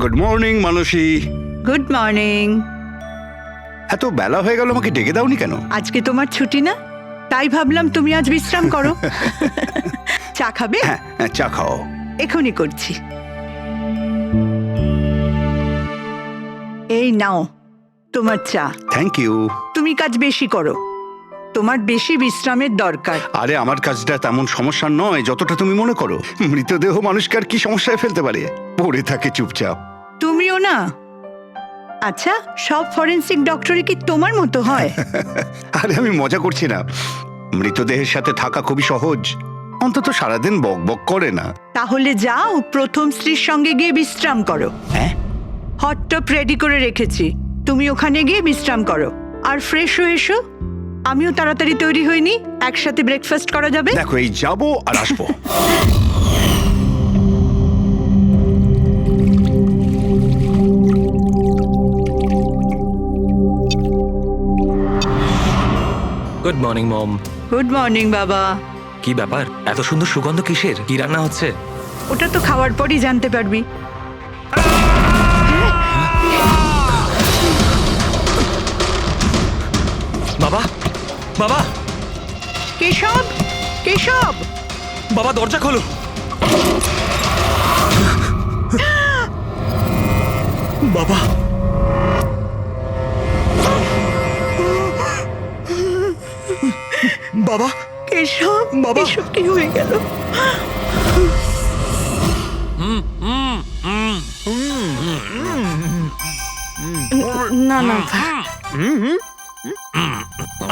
Good morning Mansi. Good morning. এত বেলা হয়ে গেল, আমাকে ডেকে দাওনি কেন? আজকে তোমার ছুটি না, তাই ভাবলাম তুমি আজ বিশ্রাম করো। চা খাবে? হ্যাঁ, চা খাও। এখনই করছি। এই নাও তোমার চা। Thank you. তুমি কাজ বেশি করো, তোমার বেশি বিশ্রামের দরকার। আরে আমার কাজটা তেমন সমস্যা নয় যতটা তুমি মনে করো। মৃতদেহ মানুষকে আর কি সমস্যায় ফেলতে পারে? পড়ে থাকে চুপচাপ। তুমিও না। আচ্ছা, সব ফরেনসিক ডক্টরই কি তোমার মতো হয়? আরে আমি মজা করছি না। মৃতদেহের সাথে থাকা খুবই সহজ, অন্তত সারাদিন বক বক করে না। তাহলে যাও প্রথম স্ত্রীর সঙ্গে গিয়ে বিশ্রাম করো। হ্যাঁ, হট টপ রেডি করে রেখেছি, তুমি ওখানে গিয়ে বিশ্রাম করো আর ফ্রেশ হয়ে এসো। আমিও তাড়াতাড়ি তৈরি হইনি, একসাথে ব্রেকফাস্ট করা যাবে। দেখো এই যাবো আর আসবো। Good morning mom. Good morning বাবা। কি ব্যাপার, এত সুন্দর সুগন্ধ কিসের? কি রান্না হচ্ছে? ওটা তো খাওয়ার পরই জানতে পারবি। বাবা, বাবা, কেশব, কেশব! বাবা দরজা খোলো। বাবা, বাবা, কেশব, বাবা! এসব কি হয়ে গেল? না না,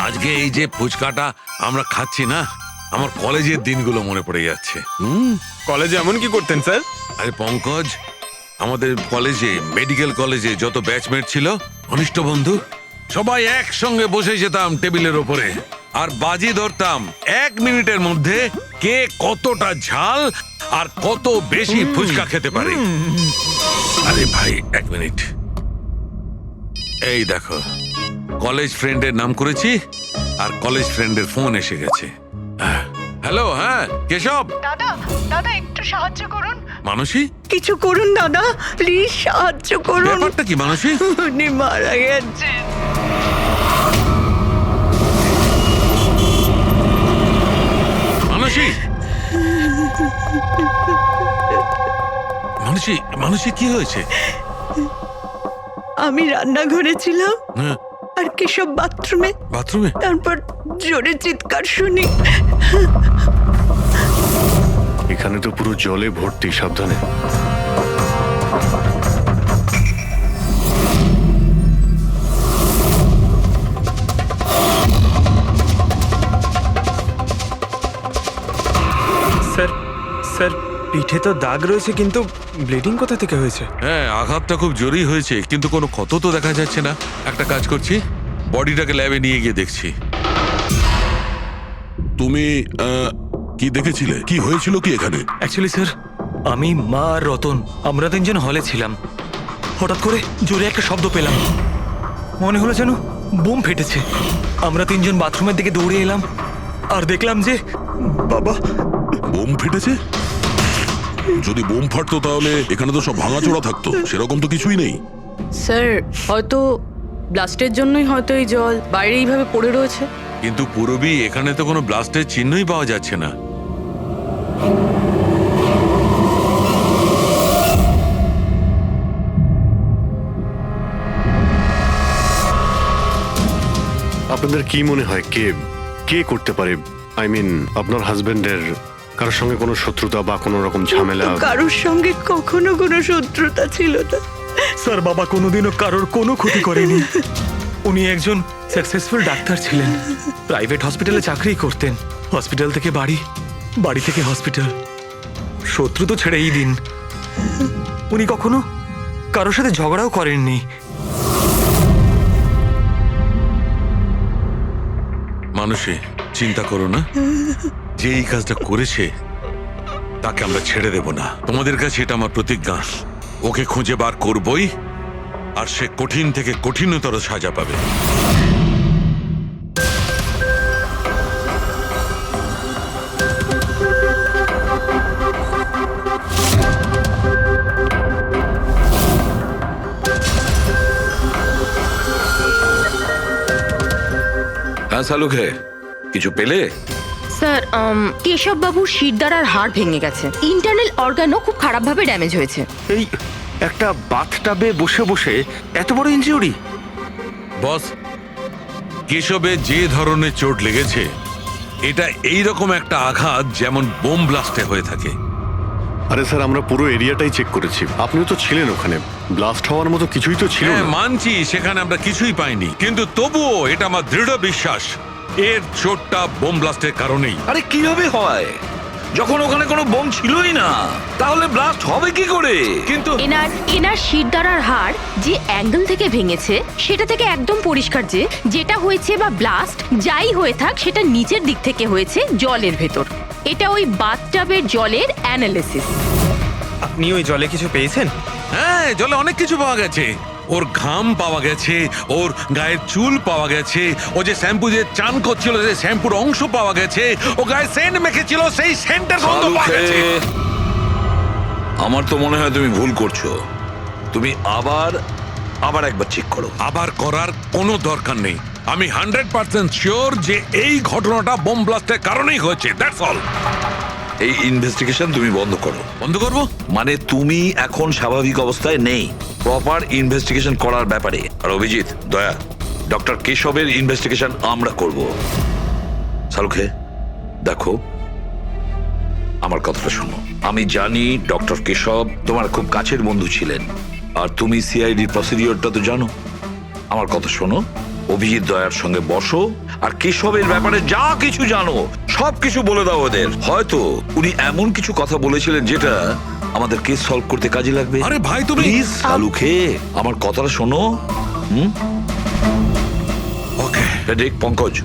আজকে এই যে ফুচকাটা আমরা খাচ্ছি না, আমার কলেজের দিনগুলো মনে পড়ে যাচ্ছে। কলেজে এমন কি করতেন স্যার? আরে পঙ্কজ, আমাদের কলেজে, মেডিকেল কলেজে যত ব্যাচমেট ছিল, ঘনিষ্ঠ বন্ধু, সবাই একসঙ্গে বসে যেতাম টেবিলের ওপরে আর বাজি ধরতাম 1 মিনিটের মধ্যে কে কতটা ঝাল আর কত বেশি ফুচকা খেতে পারে। আরে ভাই 1 মিনিট, এই দেখো কলেজ ফ্রেন্ডের নাম করেছি আর কলেজ ফ্রেন্ডের ফোন এসে গেছে। হ্যালো, হ্যাঁ কেশব। দাদা, দাদা একটু সাহায্য করুন। মানসী, কিছু করুন দাদা, প্লিজ সাহায্য করুন। ব্যাপারটা কি মানসী? উনি মারা গেছেন। মানসী, মানসী, মানসী কি হয়েছে? আমি রান্নাঘরে ছিলাম হ্যাঁ, আর কেশব বাথরুমে, বাথরুমে? তারপর জোরে চিৎকার শুনি। এখানে তো পুরো জলে ভর্তি, সাবধানে। স্যার, স্যার পিঠে তো দাগ রয়েছে, কিন্তু ব্লিডিং কোথা থেকে হয়েছে? হ্যাঁ, আঘাতটা খুব জোরেই হয়েছে, কিন্তু কোনো ক্ষত তো দেখা যাচ্ছে না। একটা কাজ করছি, বডিটাকে ল্যাবে নিয়ে গিয়ে দেখছি। তুমি কি দেখেছিলে? কি হয়েছিল কি এখানে? অ্যাকচুয়ালি স্যার, আমি, মা আর রতন আমরা 3 জন হলে ছিলাম। হঠাৎ করে জোরে একটা শব্দ পেলাম, মনে হলো যেন বোম ফেটেছে। আমরা 3 জন বাথরুমের দিকে দৌড়ে এলাম আর দেখলাম যে বাবা। বোম ফেটেছে? যদি বোম ফাটতো তাহলে এখানে তো সব ভাঙাচোরা থাকতো, সেরকম তো কিছুই নেই। স্যার, হয়তো ব্লাস্টের জন্যই হয়তো এই জল বাইরে এইভাবে পড়ে রয়েছে। কিন্তু পুরবি, এখানে তো কোনো ব্লাস্টের চিহ্নই পাওয়া যাচ্ছে না। আপনাদের কি মনে হয় কে কে করতে পারে? আই মিন, আপনার হাজবেন্ডের কারোর সঙ্গে কোনো শত্রুতা বা কোনো রকম ঝামেলা? তো কারোর সঙ্গে কখনো কোনো শত্রুতা ছিল না। স্যার, বাবা কোনোদিনও কারোর কোনো ক্ষতি করেনি। উনি একজন সাকসেসফুল ডাক্তার ছিলেন, প্রাইভেট হসপিটালে চাকরি করতেন। হসপিটাল থেকে বাড়ি, বাড়ি থেকে হসপিটাল। শত্রু তো ছেড়েই দিন, উনি কখনো কারোর সাথে ঝগড়াও করেননি। মানুষে চিন্তা করো না, যে এই কাজটা করেছে তাকে আমরা ছেড়ে দেব না। তোমাদের কাছে এটা আমার প্রতিজ্ঞা, ওকে খুঁজে বার করবই, আর সে কঠিন থেকে কঠিনতর সাজা পাবে। হ্যাঁ শালুকে, কিছু পেলে? স্যার কেশব বাবুর শিরদাঁড়ার হাড় ভেঙে গেছে, ইন্টারনাল অর্গানও খুব খারাপভাবে ড্যামেজ হয়েছে। এই একটা বাথটাবে বসে বসে এত বড় ইনজিউরি? বস, কেশবে যে ধরনের চোট লেগেছে এটা এই রকম একটা আঘাত যেমন বোম ব্লাস্টে হয়ে থাকে। আরে স্যার, আমরা পুরো এরিয়াটাই চেক করেছি, আপনিও তো ছিলেন ওখানে, ব্লাস্ট হওয়ার মতো কিছুই তো ছিল হ্যাঁ না। মানছি, সেখানে আমরা কিছুই পাইনি, কিন্তু তবুও এটা আমার দৃঢ় বিশ্বাস এর চোটটা বোম ব্লাস্টের কারণেই। আরে কিভাবে হয় যখন ওখানে কোনো বোম ছিলই না? তাহলে ব্লাস্ট হবে কি করে? কিন্তু এনার শিরদাঁড়ার হাড় যে অ্যাঙ্গেল থেকে ভেঙেছে সেটা থেকে একদম পরিষ্কার যে যেটা হয়েছে বা ব্লাস্ট যাই হয়ে থাক সেটা নিচের দিক থেকে হয়েছে, জলের ভেতর। এটা ওই বাথটাবের জলের অ্যানালিসিস। আপনি ওই জলে কিছু পেয়েছেন? হ্যাঁ, জলে অনেক কিছু পাওয়া গেছে। ওর ঘাম পাওয়া গেছে, ওর গায়ের চুল পাওয়া গেছে, ও যে শ্যাম্পু দিয়ে চান করছিল সেই শ্যাম্পুর অংশ পাওয়া গেছে, ও গায়ে সেন্ট মেখেছিল সেই সেন্টের গন্ধ পাওয়া গেছে। আমার তো মনে হয় তুমি ভুল করছো। তুমি আবার একবার চেক করো। আবার করার কোনো দরকার নেই। আমি 100% শিওর যে এই ঘটনাটা বোম ব্লাস্টের কারণেই হয়েছে। That's all. এই ইনভেস্টিগেশন তুমি বন্ধ করো। বন্ধ করবো? মানে তুমি এখন স্বাভাবিক অবস্থায় নেই, প্রপার ইনভেস্টিগেশন করার ব্যাপারে। আর অভিজিৎ, দয়া, ডক্টর কেশবের ইনভেস্টিগেশন আমরা করব। শালুকে দেখো, আমার কথাটা শোনো। আমি জানি ডক্টর কেশব তোমার খুব কাছের বন্ধু ছিলেন, আর তুমি সিআইডি প্রসিডিওরটা তো জানো। আমার কথা শোনো, অভিজিৎ দয়ার সঙ্গে বসো আর কেশবের ব্যাপারে যা কিছু জানো সব কিছু বলে দাও ওদের। হয়তো উনি এমন কিছু কথা বলেছিলেন যেটা আমাদের কেস সলভ করতে কাজে লাগবে। আরে ভাই, তুমি প্লিজ শালুকে আমার কথাটা শোনো। ওকে। দেখ পঙ্কজ,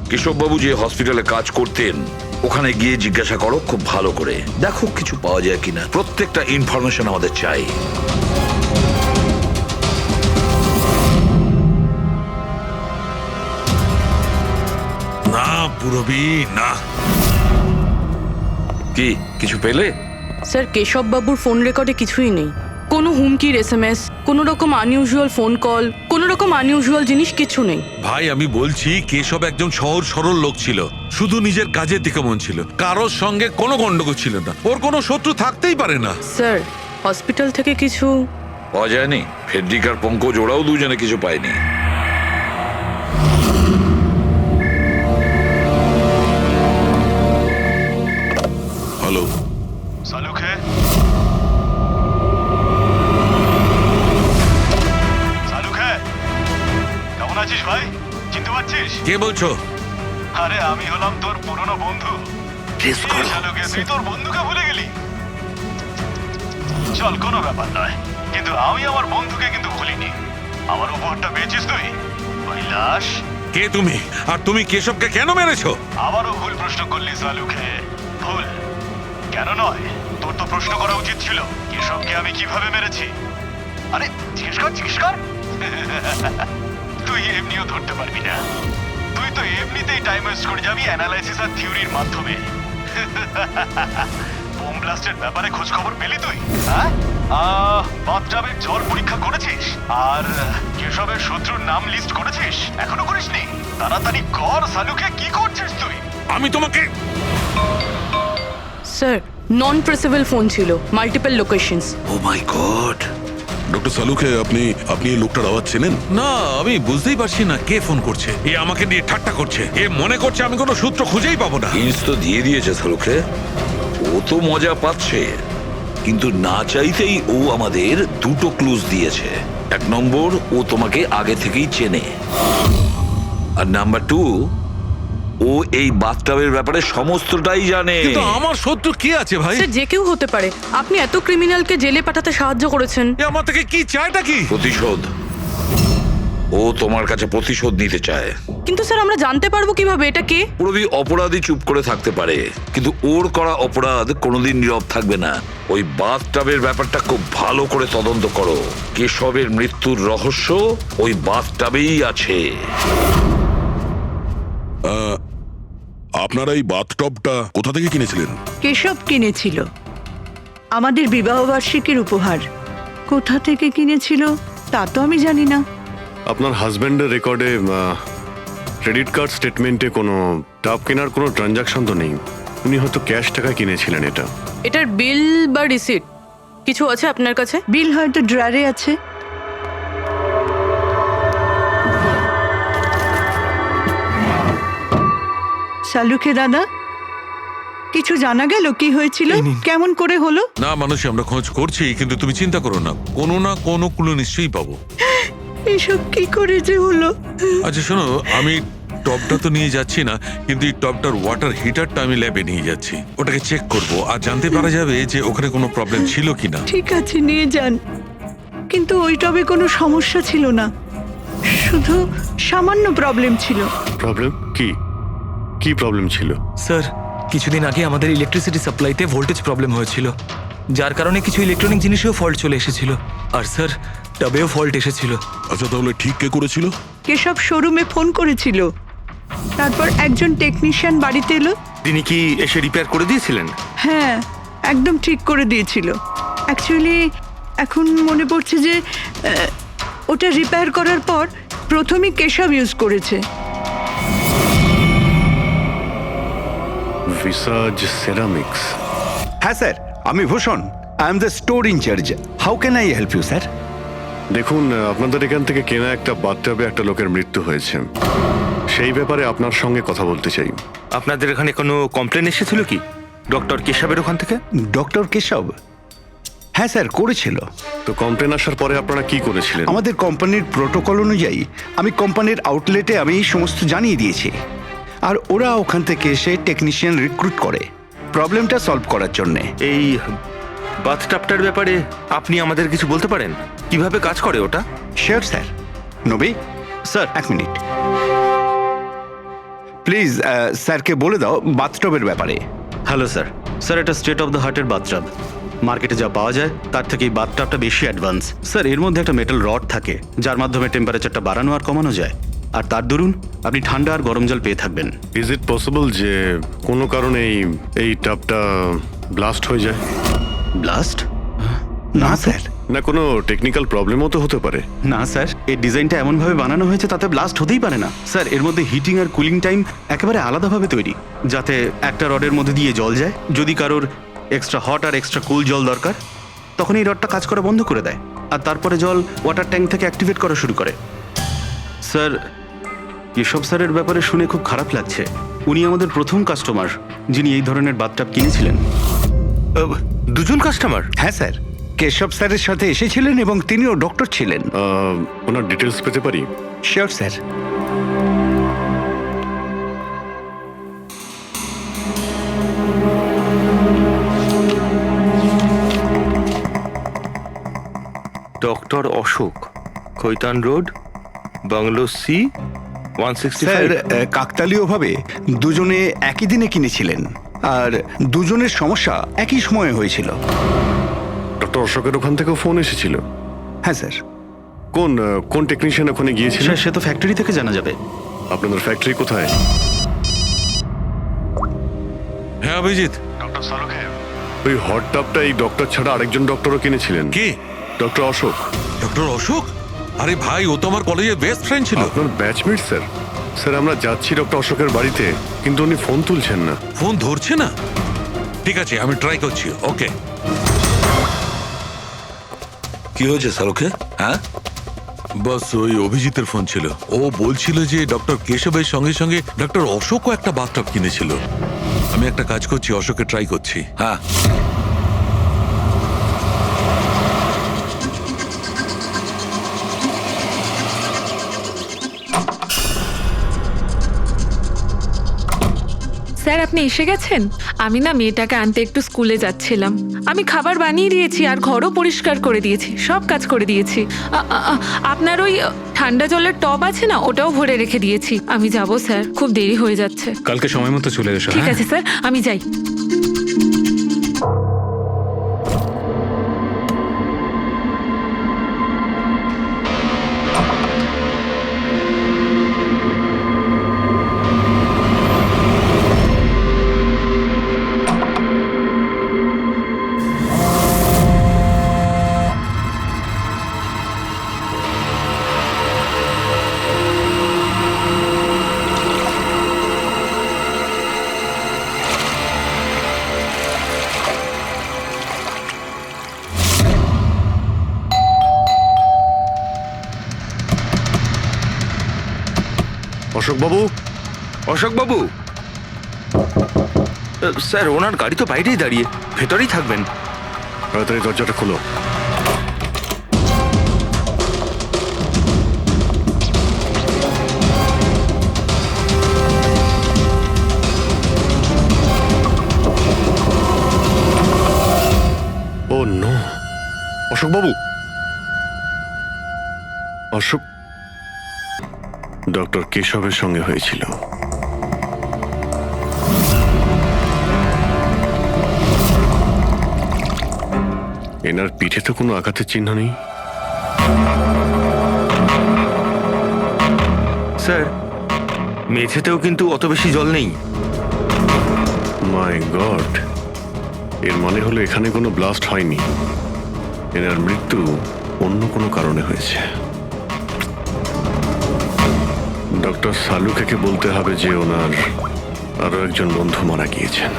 কেশববাবু যে হসপিটালে কাজ করতেন ওখানে গিয়ে জিজ্ঞাসা করো খুব ভালো করে, দেখো কিছু পাওয়া যায় কিনা। প্রত্যেকটা ইনফরমেশন আমাদের চাই। না পুরবি, না। কি কিছু পেলে? স্যার কেশব বাবুর ফোন রেকর্ডে কিছুই নেই। কোনো হুমকির এসএমএস, কোনো রকম আনইউজুয়াল ফোন কল, কোনো রকম আনইউজুয়াল জিনিস কিছু নেই। ভাই আমি বলছি, কেশব একজন সহজ সরল লোক ছিল, শুধু নিজের কাজের দিকে মন ছিল, কারোর সঙ্গে কোনো গন্ডগোল ছিল না, ওর কোনো শত্রু থাকতেই পারে না। স্যার হসপিটাল থেকে কিছু পাওয়া যায়নি? ফেডরিক আর পঙ্কজ ওরাও দুজনে কিছু পায়নি? হ্যালো, সালুকে, সালুকে, কেমন আছিস ভাই? চিনতে পারছিস? কে বলছো? আরে আমি হলাম তোর পুরনো বন্ধু। সালুকে, তুই তোর বন্ধুকে ভুলে গেলি? চল, কোনো ব্যাপার নয়, কিন্তু আমি আমার বন্ধুকে কিন্তু ভুলিনি। আমার উপহারটা পেয়েছিস তুই? ওই লাশ। কে তুমি? আর তুমি কেশবকে কেন মেরেছো? আবারও ভুল প্রশ্ন করলি সালুকে। ভুল কেন নয়, তোর তো প্রশ্ন করা উচিত ছিল কেশবকে আমি কিভাবে মেরেছি। আরে জিজ্ঞেস কর। তুই এমনিও ধরতে পারবি না, তুই তো এমনিতেই টাইম ওয়েস্ট করে যাবি অ্যানালাইসিস আর থিওরির মাধ্যমে। বোম ব্লাস্টের ব্যাপারে খোঁজ খবর পেলি তুই? হ্যাঁ, বাথটাবের জল পরীক্ষা করেছিস? আর কেশবের শত্রুর নাম লিস্ট করেছিস? এখনো করিসনি? তাড়াতাড়ি কর সালুকে, কি করছিস তুই? আমি তোমাকে। স্যার নন ট্রেসেবল ফোন ছিল, মাল্টিপল লোকেশনস। ও মাই গড। ডক্টর সালুকে, আপনি এই লোকটার আওয়াজ চেনেন? না, আমি বুঝতেই পারছি না কে ফোন করছে। এ আমাকে নিয়ে ঠাট্টা করছে, এ মনে করছে আমি কোনো সূত্র খুঁজেই পাবো না। হিন্টস তো দিয়ে দিয়েছে সালুকে, ও তো মজা পাচ্ছে, কিন্তু না চাইতেই ও আমাদের দুটো ক্লুজ দিয়েছে। এক নম্বর, ও তোমাকে আগে থেকেই চেনে, আর নাম্বার 2, ও এই বাথটাবের ব্যাপারে সমস্তটাই জানে। কিন্তু আমার শত্রু কি আছে ভাই? স্যার যে কেউ হতে পারে, আপনি এত ক্রিমিনালকে জেলে পাঠাতে সাহায্য করেছেন। এ আমার থেকে কি চায়টা কি? প্রতিশোধ। ও তোমার কাছে প্রতিশোধ নিতে চায়। কিন্তু স্যার আমরা জানতে পারবো কিভাবে এটা কে? পুরবি অপরাধী চুপ করে থাকতে পারে, কিন্তু ওর করা অপরাধ কোনোদিন নীরব থাকবে না। ওই বাথটাবের ব্যাপারটা খুব ভালো করে তদন্ত করো। কেশবের মৃত্যুর রহস্য ওই বাথটাবেই আছে। আপনারা এই বাথটবটা কোথা থেকে কিনেছিলেন? কেশব কিনেছিল, আমাদের বিবাহবার্ষিকীর উপহার। কোথা থেকে কিনেছিল তা তো আমি জানি না। আপনার হাজবেন্ডের রেকর্ডে ক্রেডিট কার্ড স্টেটমেন্টে কোনো টাপ কেনার কোনো ট্রানজাকশন তো নেই। উনি হয়তো ক্যাশ টাকা কিনেছিলেন এটা। এটার বিল বা রিসিট কিছু আছে আপনার কাছে? বিল হয়তো ড্রয়ারে আছে। সালুখে দাদা, কিছু জানা গেল কি হয়েছিল, এই নিন। কেমন করে হলো? না মানুষ আমরা খোঁজ করছি, কিন্তু তুমি চিন্তা করো না কোনো ক্লু নিশ্চয়ই পাবো। এসব কি করে যে হলো? আচ্ছা শোনো, আমি টপটা তো নিয়ে যাচ্ছি না, কিন্তু এই টপটার ওয়াটার হিটারটা আমি ল্যাবে নিয়ে যাচ্ছি। ওটাকে চেক করব আর জানতে পারা যাবে যে ওখানে কোনো প্রবলেম ছিল কিনা। ঠিক আছে, নিয়ে যান। কিন্তু ওই টবে কোনো সমস্যা ছিল না, শুধু সামান্য প্রবলেম ছিল। প্রবলেম কি? কি প্রবলেম ছিল? স্যার, কিছুদিন আগে আমাদের ইলেকট্রিসিটি সাপ্লাইতে ভোল্টেজ প্রবলেম হয়েছিল, যার কারণে কিছু ইলেকট্রনিক জিনিসেও ফল্ট চলে এসেছিল। আর স্যার, টবেও ফল্ট এসেছিল। আচ্ছা তাহলে ঠিক কে করেছিল? কেশব শোরুমে ফোন করেছিল, তারপর একজন টেকনিশিয়ান বাড়িতে এলো। তিনি কি এসে রিপেয়ার করে দিয়েছিলেন? হ্যাঁ, একদম ঠিক করে দিয়েছিল। অ্যাকচুয়ালি এখন মনে পড়ছে যে ওটা রিপেয়ার করার পর প্রথমেই কেশব ইউজ করেছে। ভিসাজ সেরামিক্স। হ্যাঁ স্যার, আমি Bhushan. I am the store in charge. How can I help you sir? দেখুন, আপনাদের এখান থেকে কেনা একটা বাথটাবে একটা লোকের মৃত্যু হয়েছে। সেই ব্যাপারে আপনার সঙ্গে কথা বলতে চাই। আপনাদের এখানে কোনো কমপ্লেন এসেছিল কি ডক্টর কেশবের ওখান থেকে? ডক্টর কেশব? হ্যাঁ স্যার, করেছিল। তো কমপ্লেন আসার পরে আপনারা কি করেছিলেন? আমাদের কোম্পানির প্রোটোকল অনুযায়ী আমি কোম্পানির আউটলেটে আমি এই সমস্ত জানিয়ে দিয়েছি, আর ওরা ওখান থেকে এসে টেকনিশিয়ান রিক্রুট করে প্রবলেমটা সলভ করার জন্যে। এই বাথটাবটার ব্যাপারে আপনি আমাদের কিছু বলতে পারেন? কিভাবে কাজ করে ওটা? Sure sir. নবী স্যার, এক মিনিট প্লিজ, স্যারকে বলে দাও বাথটবের ব্যাপারে। Hello sir. স্যার, এটা স্টেট অফ দ্য হার্টের বাথটাব। মার্কেটে যা পাওয়া যায় তার থেকে এই বাথটাবটা বেশি অ্যাডভান্স। স্যার, এর মধ্যে একটা মেটাল রড থাকে যার মাধ্যমে টেম্পারেচারটা বাড়ানো আর কমানো যায়, আর তার দরুন আপনি ঠান্ডা আর গরম জল পেয়ে থাকবেন। ইজ ইট পসিবল যে কোনো কারণে এই টাবটা ব্লাস্ট হয়ে যায়? ব্লাস্ট? না স্যার। না কোনো টেকনিক্যাল প্রবলেমও তো হতে পারে। না স্যার, এই ডিজাইনটা এমনভাবে বানানো হয়েছে তাতে ব্লাস্ট হতেই পারে না। স্যার, এর মধ্যে হিটিং আর কুলিং টাইম একেবারে আলাদাভাবে তৈরি, যাতে একটা রডের মধ্যে দিয়ে জল যায়। যদি কারোর এক্সট্রা হট আর এক্সট্রা কুল জল দরকার, তখন এই রডটা কাজ করা বন্ধ করে দেয়, আর তারপরে জল ওয়াটার ট্যাঙ্ক থেকে অ্যাক্টিভেট করা শুরু করে। স্যার, কেশব স্যারের ব্যাপারে শুনে খুব খারাপ লাগছে। উনি আমাদের প্রথম কাস্টমার যিনি এই ধরনের বাথটাব কিনেছিলেন। দুজন কাস্টমার? হ্যাঁ স্যার, কেশব স্যারের সাথে এসেছিলেন এবং তিনিও ডক্টর ছিলেন। ওনার ডিটেলস পেতে পারি? Sure sir. Doctor Ashok, Khaitan road, bungalow C, 165। Sir, কাকতালীয়ভাবে দুজনে একই দিনে কিনেছিলেন, আর দুজনের সমস্যা একই সময়ে হয়েছিল। ডক্টর অশোকের ওখান থেকেও ফোন এসেছিল? হ্যাঁ স্যার। কোন টেকনিশিয়ান ওখানে গিয়েছিল? সে তো ফ্যাক্টরি থেকে জানা যাবে। আপনাদের ফ্যাক্টরি কোথায়? হ্যাঁ অভিজিৎ। ডক্টর সালুখে, ওই হট টাবটা এই ডক্টর ছাড়া আরেকজন ডক্টরও কিনেছিলেন। কে? ডক্টর অশোক। ডক্টর অশোক? আরে ভাই, ও তো আমার কলেজের বেস্ট ফ্রেন্ড ছিল। আপনার ব্যাচমেট স্যার। স্যার, আমরা যাচ্ছি ডক্টর অশোকের বাড়িতে, কিন্তু উনি ফোন তুলছেন না। ফোন ধরছে না? ঠিক আছে, আমি ট্রাই করছি। ওকে। কি হয়েছে সালুখে? হ্যাঁ, বাস ওই অভিজিতের ফোন ছিল। ও বলছিল যে ডক্টর কেশবের সঙ্গে সঙ্গে ডক্টর অশোকও একটা বাথটব কিনেছিল। আমি একটা কাজ করছি, অশোকে ট্রাই করছি। হ্যাঁ। স্যার, আপনি এসে গেছেন? আমি না মেয়েটাকে আনতে একটু স্কুলে যাচ্ছিলাম। আমি খাবার বানিয়ে দিয়েছি আর ঘরও পরিষ্কার করে দিয়েছি, সব কাজ করে দিয়েছি। আপনার ওই ঠান্ডা জলের টব আছে না, ওটাও ভরে রেখে দিয়েছি। আমি যাব স্যার, খুব দেরি হয়ে যাচ্ছে। কালকে সময় মতো চলে এসো। ঠিক আছে স্যার, আমি যাই। অশোকবাবু, অশোকবাবু, স্যার ওনার গাড়ি তো বাইরেই দাঁড়িয়ে, ভেতরেই থাকবেন। তাড়াতাড়ি দরজাটা খোলো। ও নো, অশোকবাবু, অশোক ডক্টর কেশবের সঙ্গে হয়েছিল। এনার পিঠে তো কোনো আঘাতের চিহ্ন নেই। স্যার মেঝেতেও কিন্তু অত বেশি জল নেই। মাই গড, এর মানে হলো এখানে কোনো ব্লাস্ট হয়নি, এনার মৃত্যু অন্য কোনো কারণে হয়েছে। ডক্টর সালুকে বলতে হবে যে ওনার আরো একজন বন্ধু মারা গিয়েছেন।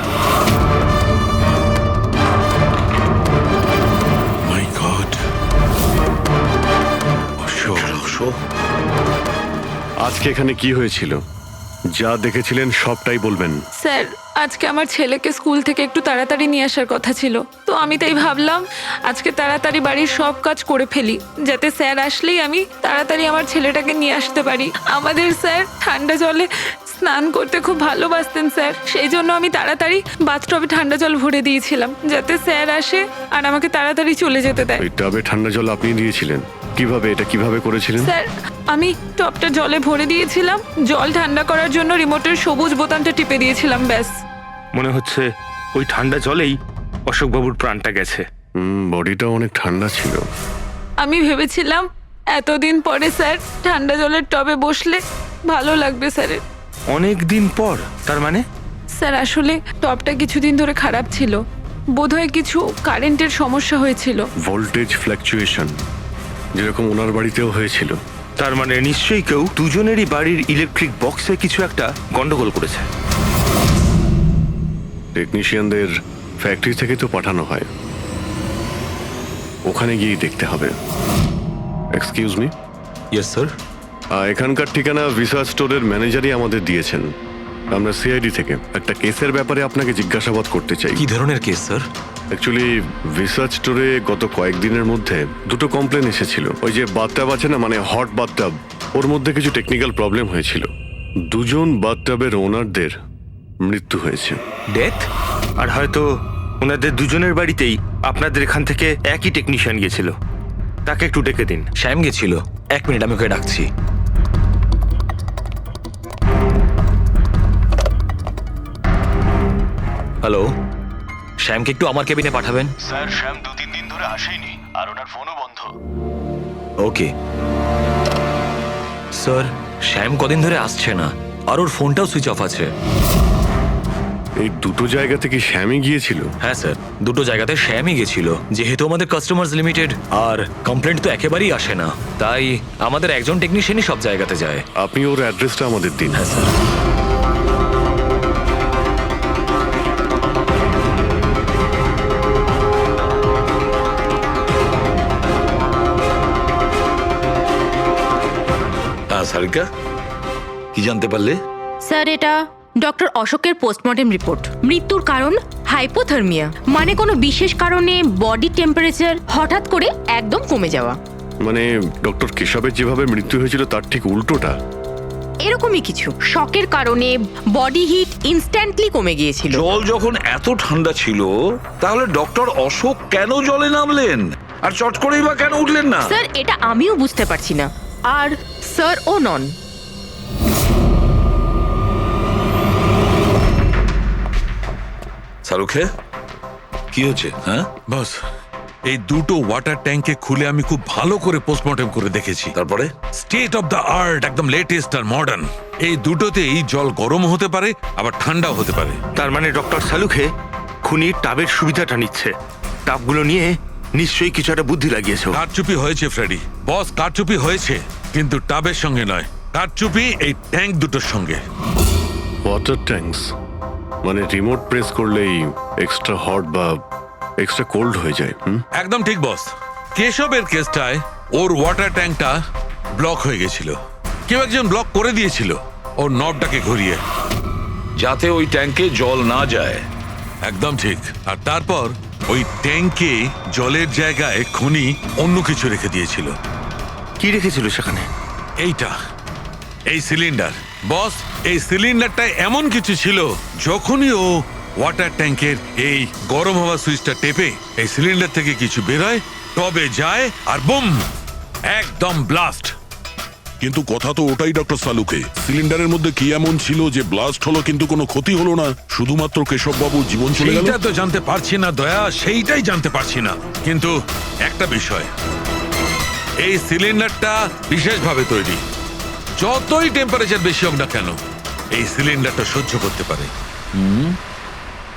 মাই গড। আজকে এখানে কি হয়েছিল? যা দেখেছিলেন সবটাই বলবেন। স্যার আজকে আমার ছেলেকে স্কুল থেকে একটু তাড়াতাড়ি নিয়ে আসার কথা ছিল, তো আমি তাই ভাবলাম আজকে তাড়াতাড়ি বাড়ির সব কাজ করে ফেলি, যাতে স্যার আসলেই আমি তাড়াতাড়ি আমার ছেলেটাকে নিয়ে আসতে পারি। আমাদের স্যার ঠান্ডা জলে স্নান করতে খুব ভালোবাসতেন স্যার, সেই জন্য আমি তাড়াতাড়ি বাথটবে ঠান্ডা জল ভরে দিয়েছিলাম, যাতে স্যার আসে আর আমাকে তাড়াতাড়ি চলে যেতে দেয়। ওই টাবে ঠান্ডা জল আপনি দিয়েছিলেন? কিভাবে, এটা কিভাবে করেছিলেন? স্যার আমি টবটা জলে ভরে দিয়েছিলাম, জল ঠান্ডা করার জন্য রিমোটের সবুজ বোতামটা টিপে দিয়েছিলাম, ব্যাস। মনে হচ্ছে ওই ঠান্ডা জলেই অশোকবাবুর প্রাণটা গেছে। বডিটা অনেক ঠান্ডা ছিল। আমি ভেবেছিলাম এতদিন পরে স্যার ঠান্ডা জলের টবে বসলে ভালো লাগবে স্যারের। অনেক দিন পর? তার মানে? স্যার আসলে টবটা কিছুদিন ধরে খারাপ ছিল, বোধহয় কিছু কারেন্টের সমস্যা হয়েছিল। ভোল্টেজ ফ্ল্যাকচুয়েশন, যেরকম ওনার বাড়িতেও হয়েছিল। তার মানে নিশ্চয়ই কেউ দুজনেরই বাড়ির ইলেকট্রিক বক্সে কিছু একটা গন্ডগোল করেছে। টেকনিশিয়ানদের ফ্যাক্টরি থেকে তো পাঠানো হয়, ওখানে গিয়েই দেখতে হবে। Excuse me. Yes sir. এখানকার ঠিকানা ভিসা স্টোরের ম্যানেজারই আমাদের দিয়েছেন। আমরা সিআইডি থেকে একটা কেসের ব্যাপারে আপনাকে জিজ্ঞাসাবাদ করতে চাই। কি ধরনের কেস স্যার? অ্যাকচুয়ালি ভিসা স্টোরে গত কয়েকদিনের মধ্যে দুটো কমপ্লেন এসেছিল। ওই যে বাথটাব আছে না, মানে হট বাথটাব, ওর মধ্যে কিছু টেকনিক্যাল প্রবলেম হয়েছিল। দুজন বাথটাবের ওনারদের মৃত্যু হয়েছে। ডেথ? আর হয়তো ওনাদের দুজনের বাড়িতেই আপনাদের এখান থেকে একই টেকনিশিয়ান গিয়েছিল। তাকে একটু ডেকে দিন। শ্যাম গেছিল। 1 মিনিট, আমি ওকে ডাকছি। হ্যালো, শ্যামকে একটু আমার কেবিনে পাঠাবেন। স্যার শ্যাম 2-3 দিন ধরে আসেনি, আর ওনার ফোনও বন্ধ। ওকে স্যার, শ্যাম কদিন ধরে আসছে না, আর ওর ফোনটাও সুইচ অফ আছে। এই দুটো জায়গা থেকে শ্যামই গিয়েছিল? হ্যাঁ স্যার, দুটো জায়গাতে শ্যামই গেছিল। যেহেতু আমাদের কাস্টমার্স লিমিটেড আর কমপ্লেন্ট তো একেবারেই আসে না, তাই আমাদের একজন টেকনিশিয়ানই সব জায়গাতে যায়। আপনি ওর অ্যাড্রেসটা আমাদের দিন। হ্যাঁ স্যার। সারিকা, কি জানতে পারলে? স্যার এটা ডক্টর অশোকের পোস্টমর্টেম রিপোর্ট। মৃত্যুর কারণ হাইপোথার্মিয়া, মানে কোনো বিশেষ কারণে বডি টেম্পারেচার হঠাৎ করে একদম কমে যাওয়া। মানে ডক্টর কেশবের যেভাবে মৃত্যু হয়েছিল তার ঠিক উল্টোটা? এরকমই কিছু। শকের কারণে বডি হিট ইনস্ট্যান্টলি কমে গিয়েছিল। জল যখন এত ঠান্ডা ছিল, তাহলে ডক্টর অশোক কেন জলে নামলেন আর চট করেই বা কেন উঠলেন না? স্যার এটা আমিও বুঝতে পারছি না, আর স্যার ও নন। শাহরুখে, কি হচ্ছে? হ্যাঁ বস, এই দুটো ওয়াটার ট্যাঙ্কে খুলে আমি খুব ভালো করে পোস্টমর্টেম করে দেখেছি। তারপরে স্টেট অফ দ্য আর্ট, একদম লেটেস্ট আর মডার্ন। এই দুটোতেই জল গরম হতে পারে, আবার ঠান্ডাও হতে পারে। তার মানে ডক্টর সালুখে খুনির টাবের সুবিধাটা নিচ্ছে। টাবগুলো নিয়ে নিশ্চয়ই কিছু একটা বুদ্ধি লাগিয়েছে। কারচুপি হয়েছে ফ্রেডি বস, কারচুপি হয়েছে, কিন্তু টাবের সঙ্গে নয়। কারচুপি এই ট্যাঙ্ক দুটোর সঙ্গে। ওয়াটার ট্যাঙ্কস মানে রিমোট প্রেস করলেই এক্সট্রা হট বা এক্সট্রা কোল্ড হয়ে যায়। একদম ঠিক বস। কেশবের কেসটায় ওর ওয়াটার ট্যাঙ্কটা ব্লক হয়ে গেছিল, কেউ একজন ব্লক করে দিয়েছিল। ওর নবটাকে ঘুরিয়ে। যাতে ওই ট্যাঙ্কে জল না যায়। একদম ঠিক। আর তারপর ওই ট্যাঙ্কে জলের জায়গায় খনি অন্য কিছু রেখে দিয়েছিল। কি রেখেছিল সেখানে? এইটা, এই সিলিন্ডার। বস, এই সিলিন্ডারটা এমন কিছু ছিল, যখনই ও ওয়াটার ট্যাঙ্কের এই গরম হওয়া সুইচটা টেপে এই সিলিন্ডার থেকে কিছু বেরোয়, টবে যায় আর বুম, একদম ব্লাস্ট। কিন্তু কথা তো ওটাই ডক্টর সালুকে, সিলিন্ডারের মধ্যে কি এমন ছিল যে ব্লাস্ট হলো কিন্তু কোনো ক্ষতি হলো না, শুধুমাত্র কেশববাবুর জীবন চলে গেল? সেইটা তো জানতে পারছি না দয়া, সেইটাই জানতে পারছি না। কিন্তু একটা বিষয়, এই সিলিন্ডারটা বিশেষভাবে তৈরি। যতই টেম্পারেচার বেশি হোক না কেন, এই সিলিন্ডারটা সহ্য করতে পারে।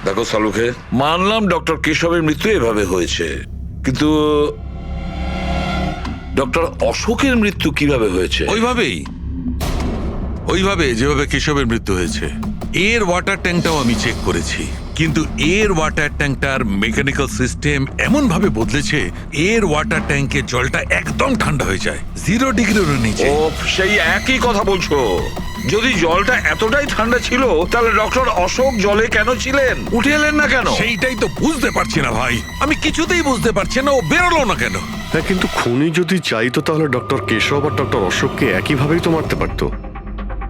দেখো সালুকে, মানলাম ডক্টর কেশবের মৃত্যু এভাবে হয়েছে, কিন্তু ডক্টর অশোকের মৃত্যু কিভাবে হয়েছে? ওইভাবে যেভাবে কেশবের মৃত্যু হয়েছে। এর ওয়াটার ট্যাঙ্কটাও আমি চেক করেছি, কিন্তু এর ওয়াটার ট্যাঙ্কটার মেকানিক্যাল সিস্টেম এমন ভাবে বদলেছে, এর ওয়াটার ট্যাঙ্কের জলটা একদম ঠান্ডা হয়ে যায়, 0 ডিগ্রির নিচে। ও, সেই একই কথা বলছো। যদি জলটা এতটাই ঠান্ডা ছিল, তাহলে ডক্টর অশোক জলে কেন ছিলেন? উঠে এলেন না কেন? সেইটাই তো বুঝতে পারছি না ভাই, আমি কিছুতেই বুঝতে পারছি না ও বেরোলো না কেন। হ্যাঁ, কিন্তু খুনি যদি চাইতো তাহলে ডক্টর কেশব আর ডক্টর অশোককে একইভাবেই তো মারতে পারতো।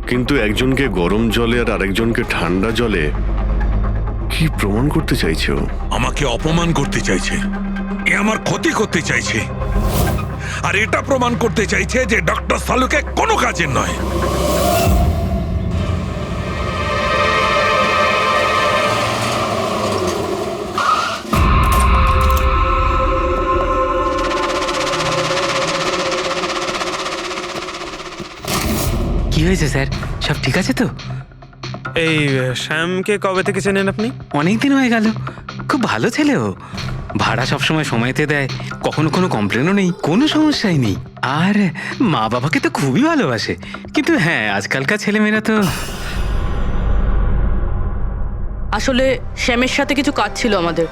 কিন্তু একজনকে গরম জলে আর আরেকজনকে ঠান্ডা জলে, কি প্রমাণ করতে চাইছে ও? আমাকে অপমান করতে চাইছে, এ আমার ক্ষতি করতে চাইছে, আর এটা প্রমাণ করতে চাইছে যে ডক্টর সালুকে কোনো কাজের নয়। কি হয়েছে স্যার, সব ঠিক আছে তো? এই শ্যামকে কবে থেকে চেনেন আপনি? অনেক দিন হয়ে গেল, খুব ভালো ছেলে ও। ভাড়া সবসময় সময়তে দেয়, কখনো কোনো কমপ্লেনও নেই, কোনো সমস্যাই নেই। আর মা বাবাকে তো খুবই ভালোবাসে। কিন্তু হ্যাঁ, আজকালকার ছেলেমেয়েরা তো। আসলে শ্যামের সাথে কিছু কাজ ছিল আমাদের।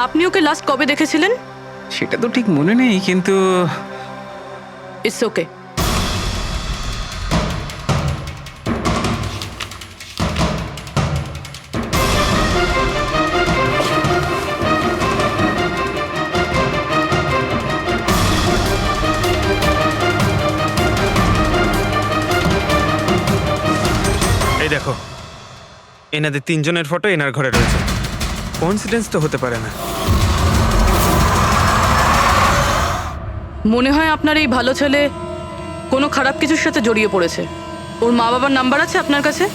আপনি ওকে লাস্ট কবে দেখেছিলেন? সেটা তো ঠিক মনে নেই, কিন্তু ইটস ওকে। এই দেখো, এনাদের 3 জনের ফটো এনার ঘরে রয়েছে। কোইন্সিডেন্স তো হতে পারে না। মনে হয় আপনার এই ভালো ছেলে কোনো খারাপ কিছুর সাথে জড়িয়ে পড়েছে। ওর মা বাবার নাম্বার আছে আপনার কাছে?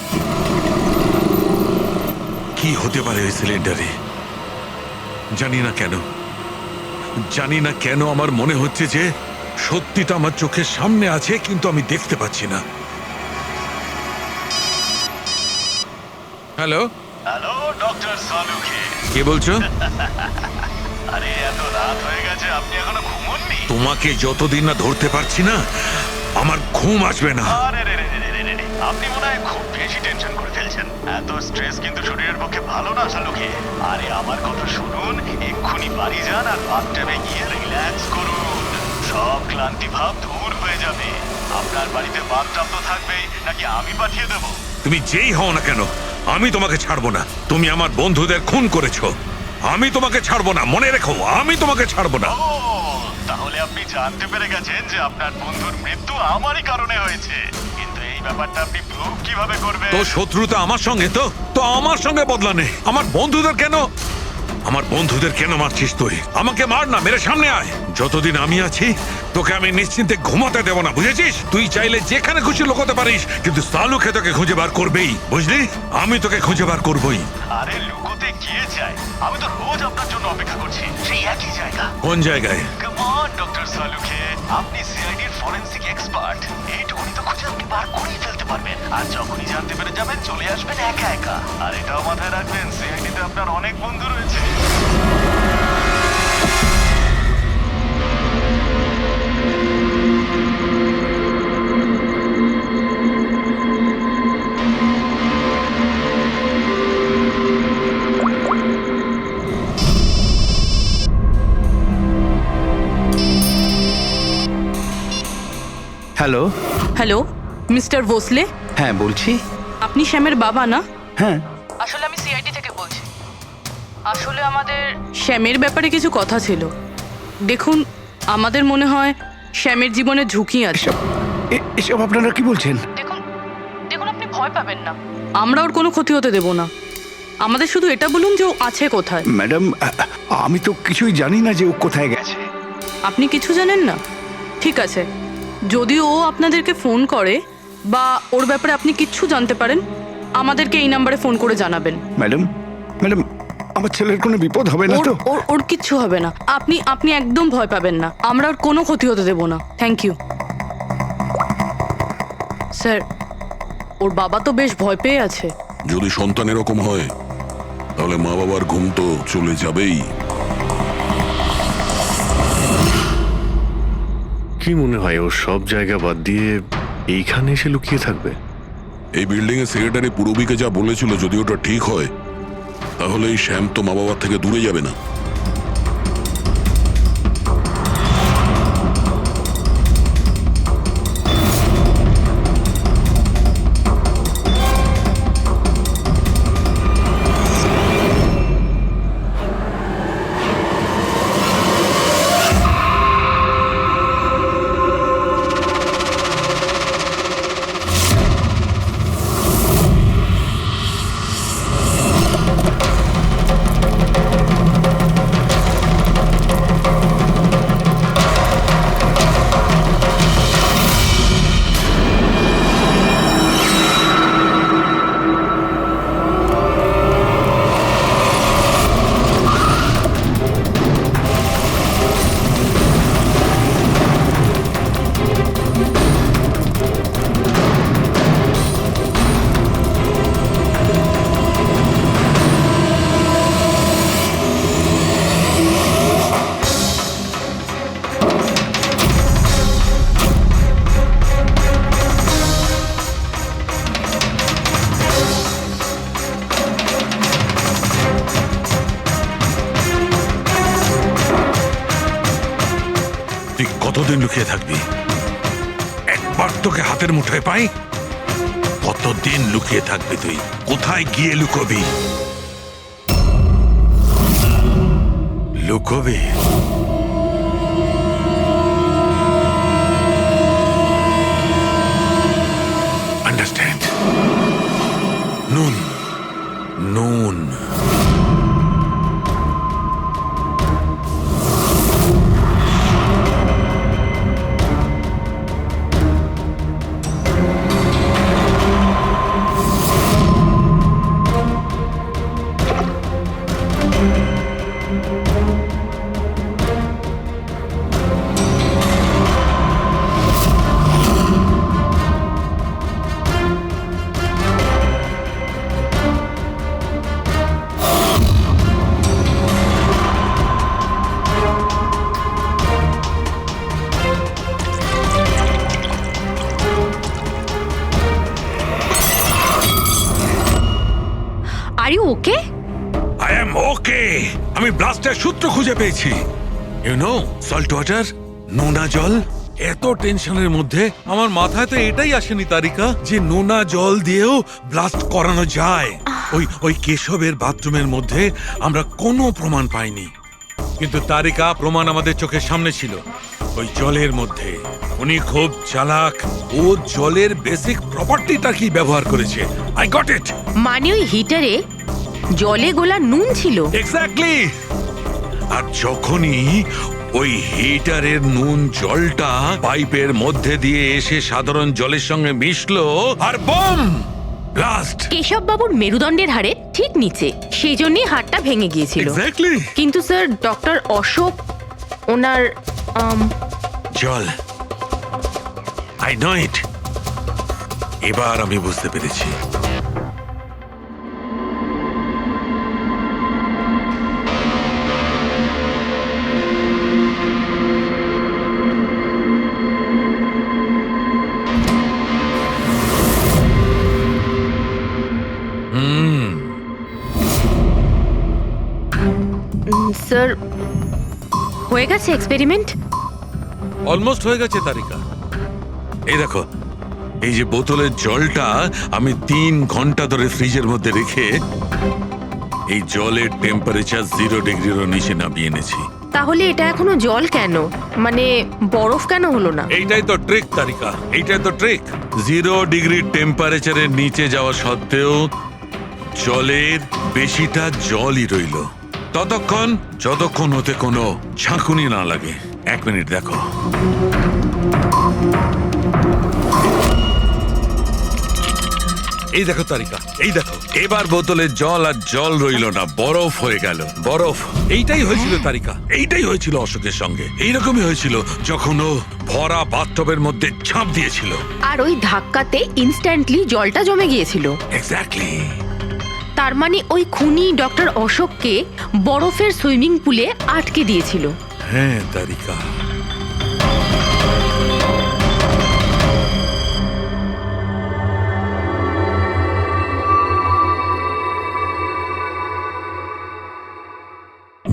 কি হতে পারে ওই সিলিন্ডারে? জানি না কেন আমার মনে হচ্ছে যে সত্যিটা আমার চোখের সামনে আছে, কিন্তু আমি দেখতে পাচ্ছি না। হ্যালো হ্যালো ডক্টর সালুকে, কে বলছো? আরে এত রাত হয়ে গেছে, আপনি এখনো ঘুমোননি? তোমাকে যতদিন না ধরতে পারছি না, আমার ঘুম আসবে না। আরে রে রে রে রে রে, আপনি মনে হয় খুব বেশি টেনশন করে ফেলছেন। এত স্ট্রেস কিন্তু শরীরের পক্ষে ভালো না সালুকে। আরে আমার কথা শুনুন, এক্ষুনি বাড়ি যান আর বাথটাবে গিয়ে রিল্যাক্স করুন। সব ক্লান্তি ভাব দূর হয়ে যাবে। আপনার বাড়িতে বাথটাব তো থাকবেই, নাকি আমি পাঠিয়ে দেবো? তুমি যেই হও না কেন, আমি তোমাকে ছাড়বো না। তুমি আমার বন্ধুদের খুন করেছো, আমি তোমাকে ছাড়বো না। মনে রেখো, আমি তোমাকে ছাড়বো না। ও, তাহলে আপনি জানতে পেরে গেছেন যে আপনার বন্ধুর মৃত্যু আমারই কারণে হয়েছে। কিন্তু এই ব্যাপারটা আপনি প্রুভ কিভাবে করবেন? তো শত্রুতা আমার সঙ্গে, তো আমার সঙ্গে বদলা নে। আমার বন্ধুদের কেন মারছিস তুই? আমাকে মার না, মেরে সামনে আয়। যতদিন আমি আছি তোকে আমি নিশ্চিন্তে ঘুমাতে দেব না, বুঝেছিস? তুই চাইলে যেখানে খুশি লুকোতে পারিস, কিন্তু সালুকে তোকে খুঁজে বার করবেই, বুঝলি? আমি তোকে খুঁজে বার করবই। আরে লুকোতে গিয়ে চাই, আমি তো রোজ আপনার জন্য অপেক্ষা করছি, সেই একই জায়গা। কোন জায়গায়? কাম অন ডক্টর সালুকে, আপনি সিআইডির ফরেনসিক এক্সপার্ট। এইটুকুনি তো খুঁজে আপনি বার করেই ফেলতে পারবেন। আর যখনই জানতে পেরে যাবেন, চলে আসবেন একা একা। আর এটাও মাথায় রাখবেন, সিআইডিতে আপনার অনেক বন্ধু রয়েছে। Hello hello, mister Bhosale. হ্যাঁ বলছি। আপনি শ্যামের বাবা না? হ্যাঁ। আসলে আমি সিআইডি থেকে বলছি। আসলে আমাদের শ্যামের ব্যাপারে কিছু কথা ছিল। দেখুন, আমাদের মনে হয় শ্যামের জীবনে ঝুঁকি আছে। এসব আপনারা কি বলছেন? দেখুন, আপনি ভয় পাবেন না, আমরা ওর কোনো ক্ষতি হতে দেব না। আমাদের শুধু এটা বলুন যে ও আছে কোথায়। ম্যাডাম, আমি তো কিছুই জানি না যে ও কোথায় গেছে। আপনি কিছু জানেন না? ঠিক আছে, যদি ও আপনাদেরকে ফোন করে বা ওর ব্যাপারে আপনি কিচ্ছু জানতে পারেন, আমাদেরকে এই নাম্বারে ফোন করে জানাবেন। ম্যাডাম, আমার ছেলের কোনো বিপদ হবে না তো? ওর কিচ্ছু হবে না। আপনি একদম ভয় পাবেন না, আমরা ওর কোনো ক্ষতি হতে দেব না। Thank you sir. ওর বাবা তো বেশ ভয় পেয়ে আছে। যদি সন্তান এরকম হয় তাহলে মা বাবার ঘুম তো চলে যাবেই। কি মনে হয় ও সব জায়গা বাদ দিয়ে এইখানে এসে লুকিয়ে থাকবে? এই বিল্ডিং এর সেক্রেটারি পূরবীকে যা বলেছিল, যদি ওটা ঠিক হয় তাহলে এই শ্যাম তো মা বাবার থেকে দূরে যাবে না। তুই কতদিন লুকিয়ে থাকবি? একবার তোকে হাতের মুঠোয় পাই, কতদিন লুকিয়ে থাকবি তুই? কোথায় গিয়ে লুকোবি? লুকোবি? আন্ডারস্ট্যান্ড? নুন নুন are you okay? I am okay. আমি ব্লাস্টের সূত্র খুঁজে পেয়েছি। ইউ নো, সল্ট ওয়াটার, নোনা জল। এত টেনশনের মধ্যে আমার মাথায় তো এটাই আসেনি তারিকা যে নোনা জল দিয়েও ব্লাস্ট করানো যায়। ওই কেশবের বাথরুমের মধ্যে আমরা কোনো প্রমাণ পাইনি, কিন্তু তারিকা প্রমাণ আমাদের চোখের সামনে ছিল। ওই জলের মধ্যে উনি খুব চালাক, ও জলের বেসিক প্রপার্টিটা কি ব্যবহার করেছে। I got it. মানে ওই হিটারে জলে গোলা নুন ছিল? এক্স্যাক্টলি। আর যখনই ওই হিটারের নুন জলটা পাইপের মধ্যে দিয়ে এসে সাধারণ জলের সঙ্গে মিশলো, আর বম, ব্লাস্ট। কেশব বাবুর মেরুদণ্ডের হাড়ে ঠিক নিচে, সেই জন্যই হাড়টা ভেঙে গিয়েছিল। এক্স্যাক্টলি। কিন্তু স্যার, ডক্টর অশোক ওনার জল, আই নো ইট। এবার আমি বুঝতে পেরেছি। স্যার, হয়ে গেছে এক্সপেরিমেন্ট? অলমোস্ট হয়ে গেছে তারিকা। এই দেখো, এই যে বোতলের জলটা আমি 3 ঘন্টা ধরে ফ্রিজের মধ্যে রেখে এই জলের টেম্পারেচার 0 ডিগ্রিরও নিচে নামিয়ে এনেছি। তাহলে এটা এখনো জল কেন, মানে বরফ কেন হলো না? এইটাই তো ট্রিক তারিকা, এইটাই তো ট্রিক। 0 ডিগ্রি টেম্পারেচারের নিচে যাওয়া সত্ত্বেও জলের বেশিটা জলই রইল ততক্ষণ যতক্ষণ হতে কোনো ঝাঁকুনি না লাগে। 1 মিনিট দেখো। এই দেখো তারিকা, এই দেখো, এবার বোতলের জল আর জল রইল না, বরফ হয়ে গেল, বরফ। এইটাই হয়েছিল তারিকা, এইটাই হয়েছিল অশোকের সঙ্গে। এইরকমই হয়েছিল যখন ও ভরা বাথটবের মধ্যে ঝাঁপ দিয়েছিল। আর ওই ধাক্কাতে ইনস্ট্যান্টলি জলটা জমে গিয়েছিল। এক্স্যাক্টলি। তার মানে ওই খুনি ডক্টর অশোককে বরফের সুইমিং পুলে আটকে দিয়েছিল। হ্যাঁ তারিকা।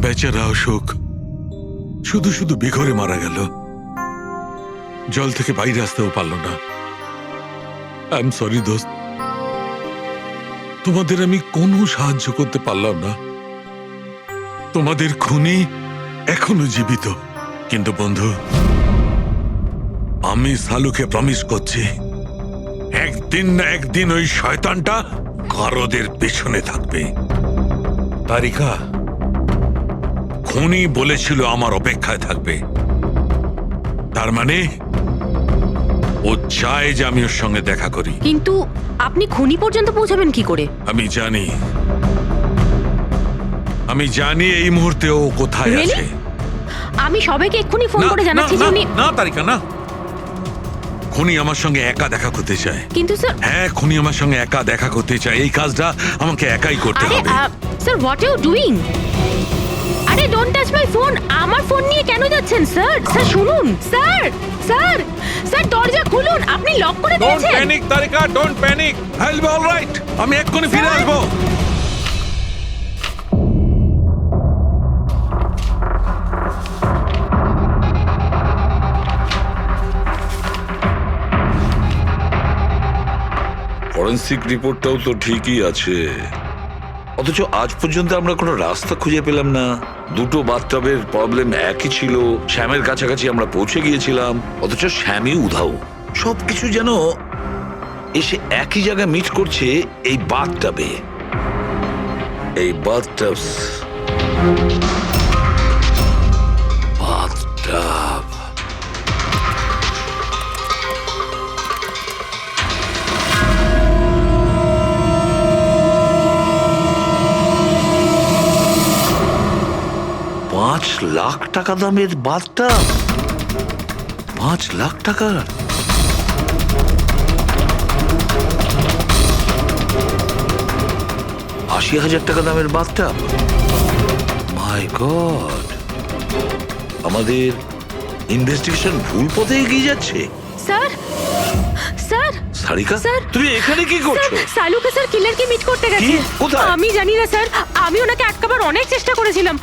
বেচারা অশোক শুধু শুধু বেঘরে মারা গেল, জল থেকে বাইরে আসতেও পারল না। আই এম সরি দোস্ত, তোমাদের আমি কোনো সাহায্য করতে পারলাম না। তোমাদের খুনি এখনো জীবিত, কিন্তু বন্ধু আমি সালুকে প্রমিস করছি একদিন না একদিন ওই শয়তানটা গারদের পেছনে থাকবে। তারিকা, খুনি বলেছিল আমার অপেক্ষায় থাকবে, তার মানে ও চায় যে আমি ওর সঙ্গে দেখা করি। কিন্তু আপনি খুনি পর্যন্ত পৌঁছাবেন কি করে? আমি জানি এই মুহূর্তে ও কোথায় Really? আছে। আমি সবাইকে এক্ষুনি ফোন করে জানাচ্ছি যে উনি... না তারিকা, না। খুনি আমার সঙ্গে একা দেখা করতে চায়। কিন্তু স্যার... হ্যাঁ, খুনি আমার সঙ্গে একা দেখা করতে চায়। এই কাজটা আমাকে একাই করতে হবে। Sir, what you doing? আরে ডোন্ট টাচ মাই ফোন। আমার ফোন নিয়ে কেন যাচ্ছেন স্যার? স্যার শুনুন, স্যার স্যার স্যার দরজা খুলুন, আপনি লক করে দিয়েছেন। Don't panic Tarika, don't panic. I will be alright. আমি এক্ষুনি ফিরে আসবো। ফরেন্সিক রিপোর্টটাও তো ঠিকই আছে, অথচ আজ পর্যন্ত আমরা কোনো রাস্তা খুঁজে পেলাম না। দুটো বাথটবের প্রবলেম একই ছিল, শ্যামের কাছাকাছি আমরা পৌঁছে গিয়েছিলাম, অথচ শ্যামই উধাও। সবকিছু যেন এসে একই জায়গায় মিট করছে এই বাথটবে। এই বাথটব বাথটব লাখ টাকা দামের বাথটব। 5 লাখ টাকা? $80,000 দামের বাথটব? মাই গড, আমাদের ইনভেস্টিগেশন ভুল পথে এগিয়ে যাচ্ছে। স্যার স্যার সারিকা, স্যার, তুমি এখানে কি করছো? সালুকে স্যার কিলারকে মিট করতে গেছে। কোথায়? আমি জানি না স্যার, আমি ওনাকে আটকাবার অনেক চেষ্টা করেছিলাম।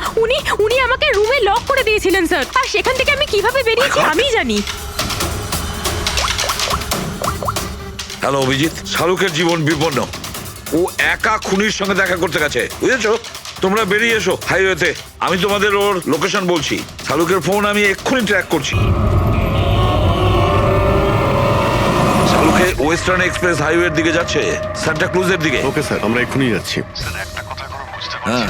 উনি আমাকে রুমে লক করে দিয়েছিলেন স্যার, আর সেখান থেকে আমি কিভাবে বেরিয়েছি আমি জানি। হ্যালো অভিজিৎ, শাহরুখের জীবন বিপন্ন। ও একা খুনির সঙ্গে দেখা করতে গেছে, বুঝেছো? তোমরা বেরিয়ে এসো হাইওয়েতে, আমি তোমাদের ওর লোকেশন বলছি। শাহরুখের ফোন আমি এক্ষুনি ট্র্যাক করছি। শাহরুখে ওয়েস্টার্ন এক্সপ্রেস হাইওয়ের দিকে যাচ্ছে, সান্টা ক্রুজের দিকে। ওকে স্যার, আমরা এক্ষুনি যাচ্ছি। হ্যাঁ,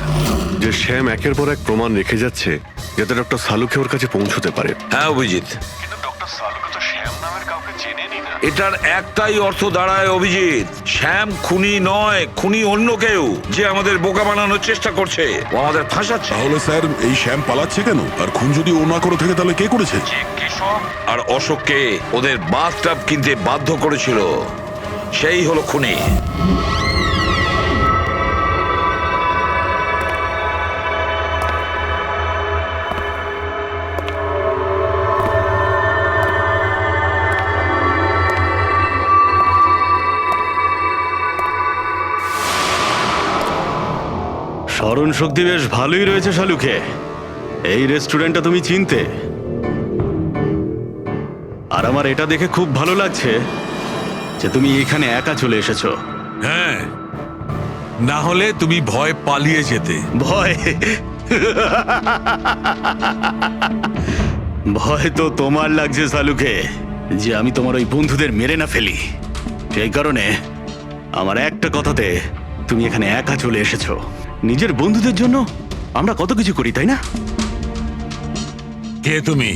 যে শ্যাম একের পর এক প্রমাণ রেখে যাচ্ছে যাতে ডক্টর সালুকে ওর কাছে পৌঁছতে পারে। হ্যাঁ অভিজিৎ, এটার একটাই অর্থ দাঁড়ায় অভিজিৎ, শ্যাম খুনি নয়, খুনি অন্য কেউ, যে আমাদের বোকা বানানোর চেষ্টা করছে, ও আমাদের ফাঁসাচ্ছে। তাহলে স্যার এই শ্যাম পালাচ্ছে কেন? আর খুন যদি ও না করে থাকে তাহলে কে করেছে? আর অশোককে ওদের বাথটব কিনতে বাধ্য করেছিল, সেই হলো খুনি। স্মরণ শক্তি বেশ ভালোই রয়েছে শালুকে। এই রেস্টুরেন্টটা তুমি চিনতে, আর আমার এটা দেখে খুব ভালো লাগছে যে তুমি এখানে একা চলে এসেছো। হ্যাঁ, না হলে তুমি ভয় পালিয়ে যেতে। ভয়? ভয় তো তোমার লাগছে সালুকে, যে আমি তোমার ওই বন্ধুদের মেরে না ফেলি। সেই কারণে আমার একটা কথাতে তুমি এখানে একা চলে এসেছো। নিজের বন্ধুদের জন্য আমরা কত কিছু করি, তাই না? কে তুমি?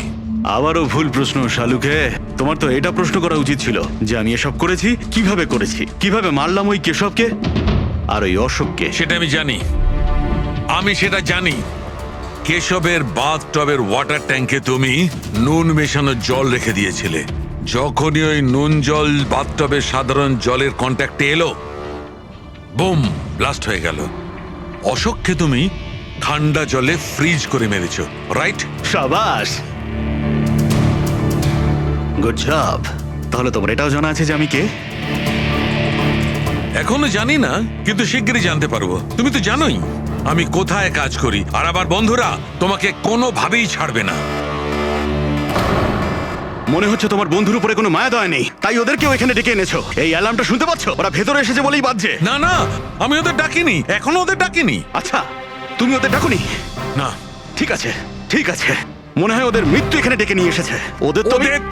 আবারও ভুল প্রশ্ন শালুকে। তোমার তো এটা প্রশ্ন করা উচিত ছিল যে আমি এসব করেছি, কিভাবে মারলাম ওই কেশবকে আর ওই অশোককে। সেটা আমি সেটা জানি। কেশবের বাথটবের ওয়াটার ট্যাঙ্কে তুমি নুন মেশানো জল রেখে দিয়েছিলে। যখনই ওই নুন জল বাথটবের সাধারণ জলের কন্ট্যাক্টে এলো, বুম, ব্লাস্ট হয়ে গেল। অশোককে তুমি ঠান্ডা জলে ফ্রিজ করে মেরেছো, রাইট? শাবাশ, গুড জব। তাহলে তোমার এটাও জানা আছে যে আমি কে? এখনো জানি না, কিন্তু শিগগিরই জানতে পারবো। তুমি তো জানোই আমি কোথায় কাজ করি, আর আমার বন্ধুরা তোমাকে কোনোভাবেই ছাড়বে না। মনে হচ্ছে তোমার বন্ধুর উপরে কোনো মায়া দয়া নেই, তাই ওদেরকেও এখানে ডেকে এনেছো। এই অ্যালার্মটা শুনতে পাচ্ছ? ওরা ভেতরে এসেছে বলেই বাজছে। না না, আমি ওদের ডাকিনি, এখনো ওদের ডাকিনি। আচ্ছা, তুমি ওদের ডাকুনি? না। ঠিক আছে, ঠিক আছে। মনে হয় ওদের মৃত্যু এখানে ডেকে নিয়ে এসেছে। ওদের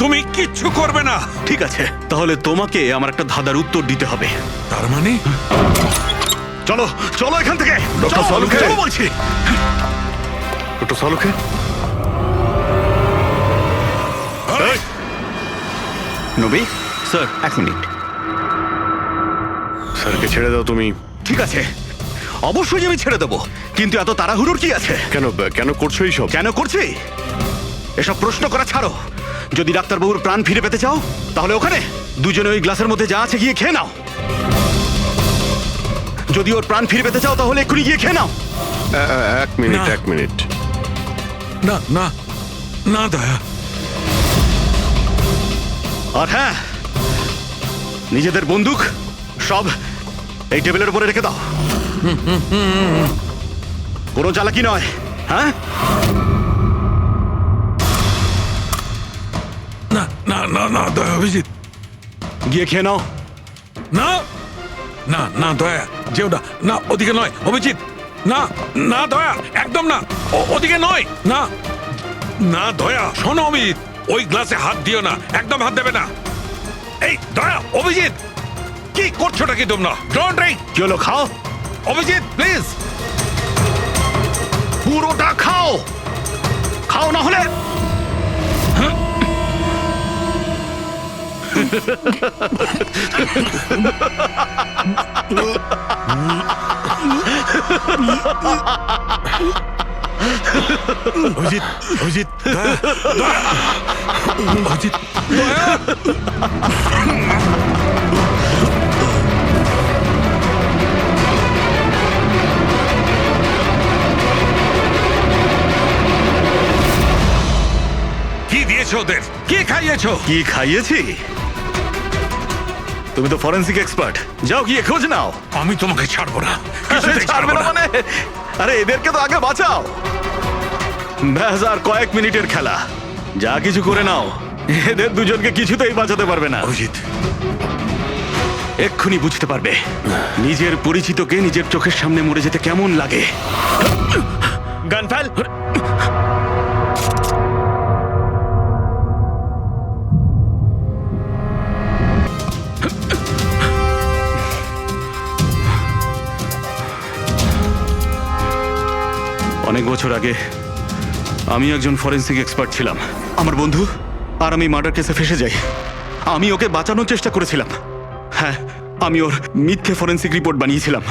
তুমি কিচ্ছু করবে না। ঠিক আছে, তাহলে তোমাকে আমার একটা ধাঁধার উত্তর দিতে হবে। তার মানে? চলো চলো এখান থেকে। ডক্টর সালুকে, চলো বলছি। ডক্টর সালুকে, নবী স্যার, 1 মিনিট। স্যারকে ছেড়ে দাও তুমি। ঠিক আছে, অবশ্যই আমি ছেড়ে দেবো, কিন্তু এত তাড়াহুড়োর কি আছে? কেন করছো এইসব? কেন করছি এসব প্রশ্ন করা ছাড়ো। যদি ডাক্তারবাবুর প্রাণ ফিরে পেতে চাও, তাহলে ওখানে দুজনে ওই গ্লাসের মধ্যে যা আছে গিয়ে খেয়ে নাও। যদি ওর প্রাণ ফিরে পেতে চাও, তাহলে এক্ষুনি গিয়ে খেয়ে নাও। 1 মিনিট। না না না দয়া। আর হ্যাঁ, নিজেদের বন্দুক সব এই টেবিলের উপরে রেখে দাও। কোনো চালাকি নয়, হ্যাঁ? না না না না দয়া, অভিজিৎ গিয়ে খেয়ে নাও। না না না দয়া, যেও না, না ওদিকে নয় অভিজিৎ, না না দয়া, একদম না, ওদিকে নয়, না না দয়া। শোনো অভিজিৎ, ওই গ্লাসে হাত দিও না, একদম হাত দেবে না। এই দয়া, অভিজিৎ কি করছোটা কি তোমরা? Don't drink. কি হলো, খাও। অভিজিৎ প্লিজ, পুরোটা খাও, খাও না হলে। অভিজিৎ, অভিজিৎ, দয়া, দয়া, অভিজিৎ, দয়া। কি দিয়েছো ওদের? কি খাইয়েছো? কি খাইয়েছি? তুমি তো ফরেন্সিক এক্সপার্ট, যাও গিয়ে খোঁজ নাও। আমি তোমাকে ছাড়বো না। ছাড়বে না মানে? আরে এদেরকে তো আগে বাঁচাও। ব্যাস, আর কয়েক মিনিটের খেলা, যা কিছু করে নাও। এদের দুজনকে কিছুতেই বাঁচাতে পারবে না। অভিজিৎ, এক্ষুনি বুঝতে পারবে নিজের পরিচিতকে নিজের চোখের সামনে মরে যেতে কেমন লাগে। গান ফেল। অনেক বছর আগে আমি একজন ফরেন্সিক এক্সপার্ট ছিলাম। আমার বন্ধু আর আমি মার্ডার কেসে ফেসে যাই। আমি ওকে বাঁচানোর চেষ্টা করেছিলাম। হ্যাঁ, আমি ওর মিথ্যে ফরেন্সিক রিপোর্ট বানিয়েছিলাম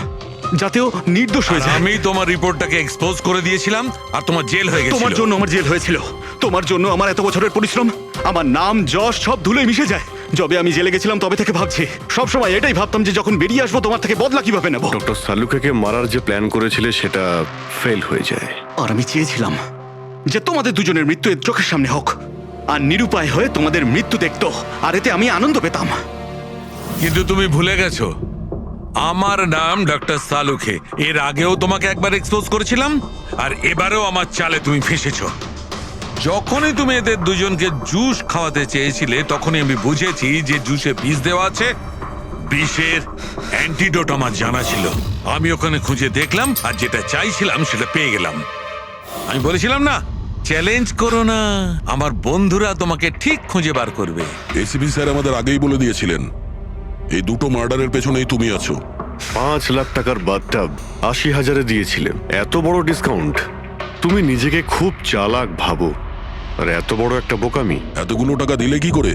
যাতে ও নির্দোষ হয়ে যায়। আমি তোমার রিপোর্টটাকে এক্সপোজ করে দিয়েছিলাম আর তোমার জেল হয়ে গেছিল। তোমার জন্য আমার জেল হয়েছিল। তোমার জন্য আমার এত বছরের পরিশ্রম, আমার নাম যশ সব ধুলোয় মিশে যায়। যবে আমি জেলে গেছিলাম তবে থেকে ভাবছি, সব সময় এটাই ভাবতাম যে যখন বেরিয়ে আসবো তোমার থেকে বদলা কিভাবে নেব। ডক্টর সালুকে মারার যে প্ল্যান করেছিলে সেটা ফেল হয়ে যায়। আর আমি চেয়েছিলাম যে তোমাদের দুজনের মৃত্যু এর চোখের সামনে হোক, আর নিরুপায় হয়ে তোমাদের মৃত্যু দেখতো, আর এতে আমি আনন্দ পেতাম। কিন্তু তুমি ভুলে গেছো, আমার নাম ডক্টর সালুকে। এর আগেও তোমাকে একবার এক্সপোজ করেছিলাম, আর এবারেও আমার চালে তুমি ফেসেছো। যখনই তুমি এদের দুজনকে জুস খাওয়াতে চেয়েছিলে, তখনই আমি বুঝেছি যে জুসে বিষ দেওয়া আছে বিষের অ্যান্টিডোট আমার জানা ছিল। আমি ওখানে খুঁজে দেখলাম আর যেটা চাইছিলাম সেটা পেয়ে গেলাম। আমি বলেছিলাম না, চ্যালেঞ্জ করো না, আমার বন্ধুরা তোমাকে ঠিক খুঁজে বার করবে। এসিপি স্যার আমাদের আগেই বলে দিয়েছিলেন এই দুটো মার্ডারের পেছনেই তুমি আছো। 5 লাখ টাকার বাথটাব 80,000-এ দিয়েছিলে। এত বড় ডিসকাউন্ট! তুমি নিজেকে খুব চালাক ভাবো, আর এত বড় একটা বোকামি। এতগুলো টাকা দিলে কি করে?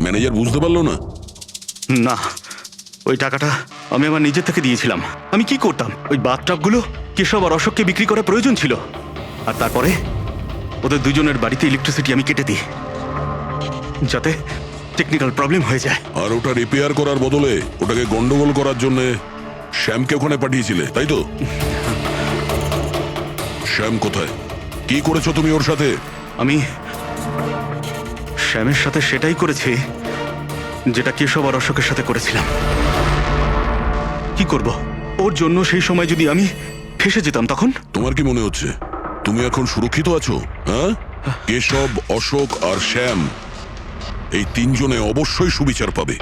ম্যানেজার বুঝতে পারলো না? না, ওই টাকাটা আমি আমার নিজের থেকে দিয়েছিলাম। আমি কি করতাম, ওই বাথটাবগুলো কেশব আর অশোককে বিক্রি করা প্রয়োজন ছিল, আর তারপরে ওদের দুজনের বাড়িতে ইলেকট্রিসিটি আমি কেটে দিই যাতে টেকনিক্যাল প্রবলেম হয়ে যায়। আর ওটা রিপেয়ার করার বদলে ওটাকে গন্ডগোল করার জন্য শ্যামকে ওখানে পাঠিয়েছিলে, তাই তো? শ্যাম কোথায়? কি করেছো তুমি ওর সাথে? আমি শ্যামের সাথে সেটাই করেছি যেটা কেশব আর অশোকের সাথে করেছিলাম। কি করব, ওর জন্য সেই সময় যদি আমি ফেসে যেতাম তখন? তোমার কি মনে হচ্ছে তুমি এখন সুরক্ষিত আছো? হ্যাঁ, কেশব, অশোক আর শ্যাম এই তিনজনে অবশ্যই সুবিচার পাবে।